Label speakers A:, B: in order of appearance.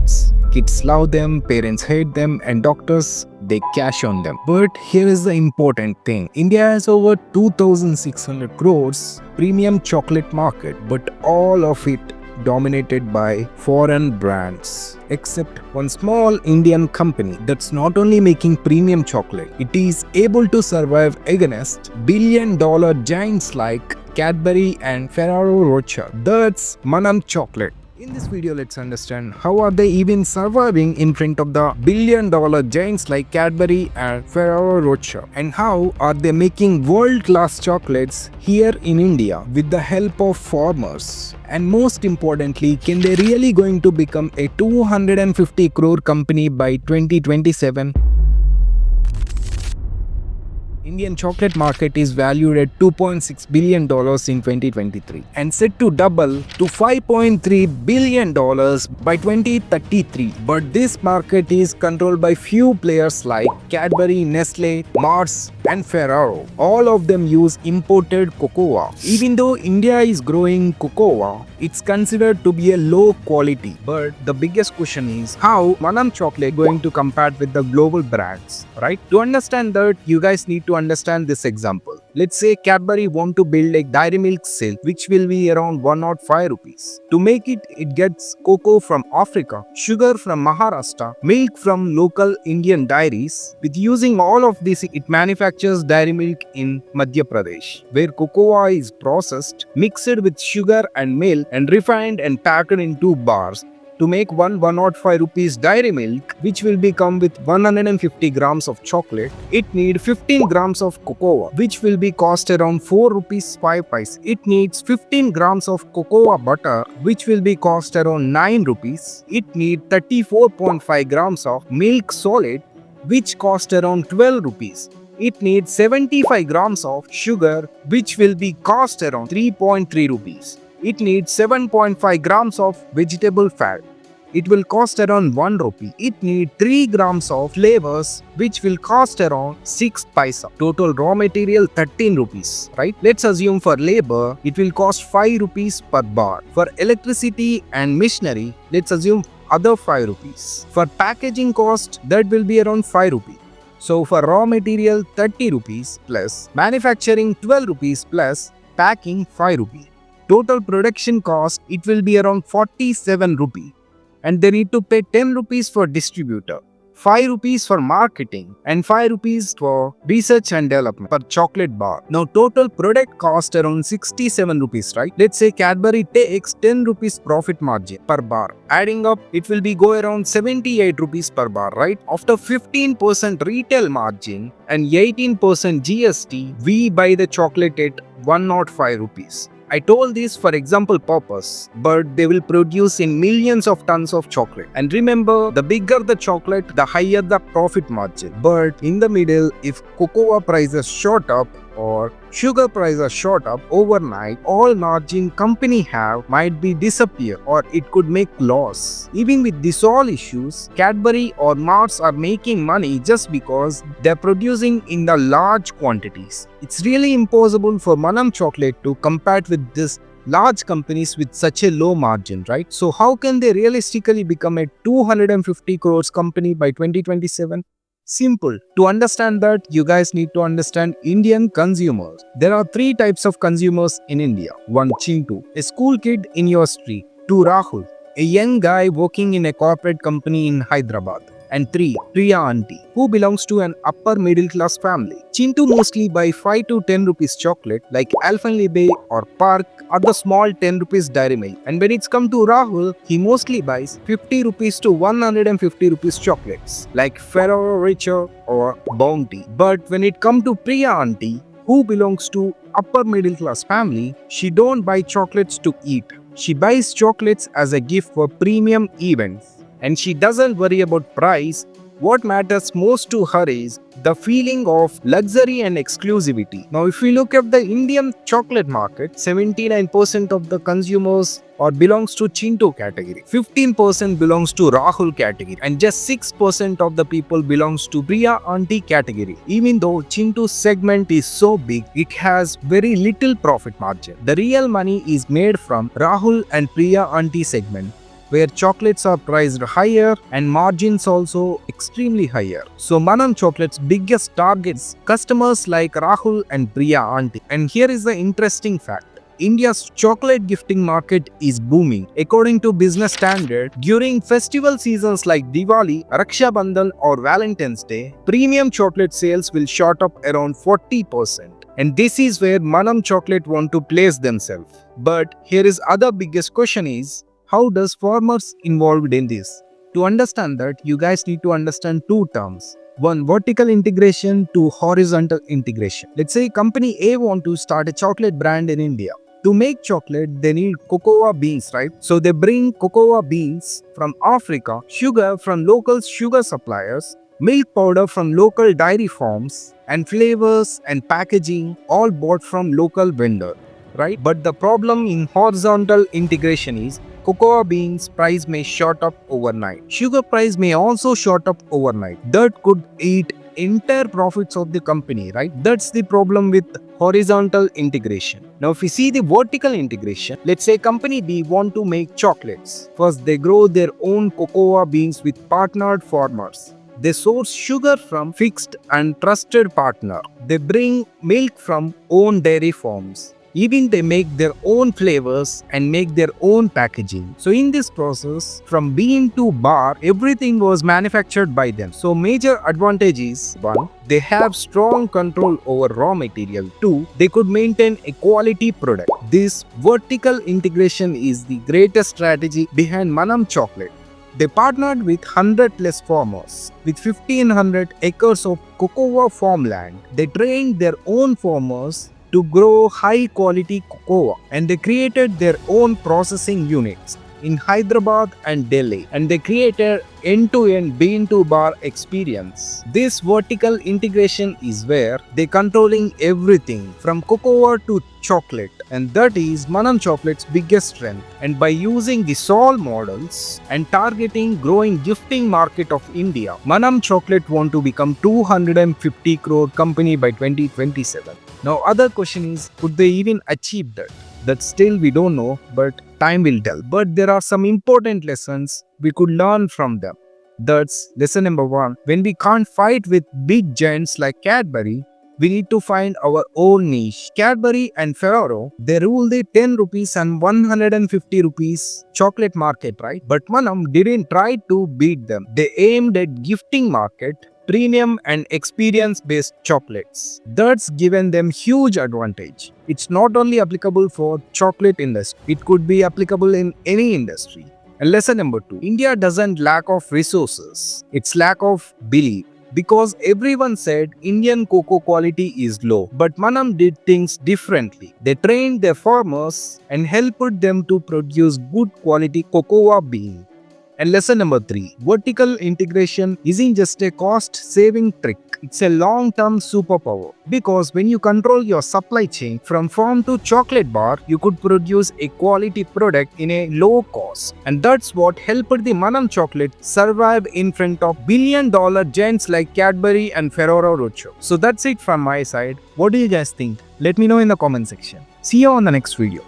A: chocolates. Kids love them, parents hate them, and doctors, they cash on them. But here is the important thing. India has over 2,600 crores premium chocolate market, but all of it dominated by foreign brands. Except one small Indian company that's not only making premium chocolate, it is able to survive against billion-dollar giants like Cadbury and Ferrero Rocher. That's Manam Chocolate. In this video, let's understand how are they even surviving in front of the billion-dollar giants like Cadbury and Ferrero Rocher, and how are they making world-class chocolates here in India with the help of farmers. And most importantly, can they really going to become a 250 crore company by 2027? Indian chocolate market is valued at $2.6 billion in 2023 and set to double to $5.3 billion by 2033. But this market is controlled by few players like Cadbury, Nestle, Mars and Ferrero. All of them use imported cocoa. Even though India is growing cocoa, it's considered to be a low quality. But the biggest question is how Manam Chocolate going to compare with the global brands, right? To understand that, you guys need to understand this example. Let's say Cadbury want to build a dairy milk cell which will be around 105 rupees. To make it, it gets cocoa from Africa, sugar from Maharashtra, milk from local Indian dairies. With using all of this, it manufactures dairy milk in Madhya Pradesh, where cocoa is processed, mixed with sugar and milk and refined and packed into bars. To make 105 rupees dairy milk, which will come with 150 grams of chocolate, it needs 15 grams of cocoa, which will be cost around 4 rupees 5 paise. It needs 15 grams of cocoa butter, which will be cost around 9 rupees. It needs 34.5 grams of milk solid, which cost around 12 rupees. It needs 75 grams of sugar, which will be cost around 3.3 rupees. It needs 7.5 grams of vegetable fat. It will cost around 1 rupee. It needs 3 grams of flavors, which will cost around 6 paisa. Total raw material 13 rupees, right? Let's assume for labor, it will cost 5 rupees per bar. For electricity and machinery, let's assume other 5 rupees. For packaging cost, that will be around 5 rupees. So for raw material 30 rupees plus manufacturing 12 rupees plus packing 5 rupees. Total production cost, it will be around 47 rupees. And they need to pay 10 rupees for distributor, 5 rupees for marketing and 5 rupees for research and development per chocolate bar. Now total product cost around 67 rupees, right? Let's say Cadbury takes 10 rupees profit margin per bar. Adding up, it will be go around 78 rupees per bar, right? After 15% retail margin and 18% GST, we buy the chocolate at 105 rupees. I told this for example purpose, but they will produce in millions of tons of chocolate. And remember, the bigger the chocolate, the higher the profit margin. But in the middle, if cocoa prices shot up or sugar prices shot up overnight, all margin company have might be disappear or it could make loss. Even with these all issues, Cadbury or Mars are making money just because they're producing in the large quantities. It's really impossible for Manam Chocolate to compare with this large companies with such a low margin, right? So how can they realistically become a 250 crores company by 2027? Simple. To understand that, you guys need to understand Indian consumers. There are 3 types of consumers in India. 1. Chintu, a school kid in your street. 2. Rahul, a young guy working in a corporate company in Hyderabad. And 3. Priya auntie, who belongs to an upper middle class family. Chintu mostly buy 5 to 10 rupees chocolate like Alphenlibe or Park or the small 10 rupees dairy milk. And when it's come to Rahul, he mostly buys 50 rupees to 150 rupees chocolates like Ferrero Rocher or Bounty. But when it come to Priya auntie, who belongs to upper middle class family, she don't buy chocolates to eat. She buys chocolates as a gift for premium events. And she doesn't worry about price. What matters most to her is the feeling of luxury and exclusivity. Now, if we look at the Indian chocolate market, 79% of the consumers belongs to Chintu category, 15% belongs to Rahul category, and just 6% of the people belongs to Priya auntie category. Even though Chintu segment is so big, it has very little profit margin. The real money is made from Rahul and Priya auntie segment, where chocolates are priced higher and margins also extremely higher. So Manam Chocolate's biggest targets customers like Rahul and Priya Aunty. And here is the interesting fact. India's chocolate gifting market is booming. According to Business Standard, during festival seasons like Diwali, Raksha Bandhan or Valentine's Day, premium chocolate sales will shoot up around 40%. And this is where Manam Chocolate want to place themselves. But here is other biggest question is, how does farmers involved in this? To understand that, you guys need to understand two terms. One, vertical integration to horizontal integration. Let's say company A want to start a chocolate brand in India. To make chocolate, they need cocoa beans, right? So they bring cocoa beans from Africa, sugar from local sugar suppliers, milk powder from local dairy farms, and flavors and packaging all bought from local vendor, right? But the problem in horizontal integration is cocoa beans price may shoot up overnight. Sugar price may also shoot up overnight. That could eat entire profits of the company, right? That's the problem with horizontal integration. Now if we see the vertical integration, let's say company B want to make chocolates. First they grow their own cocoa beans with partnered farmers. They source sugar from fixed and trusted partner. They bring milk from own dairy farms. Even they make their own flavors and make their own packaging. So in this process, from bean to bar, everything was manufactured by them. So major advantage is, one, they have strong control over raw material. Two, they could maintain a quality product. This vertical integration is the greatest strategy behind Manam Chocolate. They partnered with 100 plus farmers with 1500 acres of cocoa farmland. They trained their own farmers to grow high quality cocoa, and they created their own processing units in Hyderabad and Delhi, and they created end-to-end bean to bar experience. This vertical integration is where they controlling everything from cocoa to chocolate, and that is Manam Chocolate's biggest strength. And by using the solve models and targeting growing gifting market of India, Manam Chocolate want to become 250 crore company by 2027. Now other question is, could they even achieve that? That still we don't know, but time will tell. But there are some important lessons we could learn from them. That's lesson number one. When we can't fight with big giants like Cadbury, we need to find our own niche. Cadbury and Ferrero, they rule the 10 rupees and 150 rupees chocolate market, right? But Manam didn't try to beat them. They aimed at gifting market, premium and experience-based chocolates. That's given them huge advantage. It's not only applicable for chocolate industry, it could be applicable in any industry. And lesson number two, India doesn't lack of resources, it's lack of belief. Because everyone said Indian cocoa quality is low, but Manam did things differently. They trained their farmers and helped them to produce good quality cocoa bean. And lesson number three, vertical integration isn't just a cost-saving trick. It's a long-term superpower. Because when you control your supply chain from farm to chocolate bar, you could produce a quality product in a low cost. And that's what helped the Manam Chocolate survive in front of billion-dollar giants like Cadbury and Ferrero Rocher. So that's it from my side. What do you guys think? Let me know in the comment section. See you on the next video.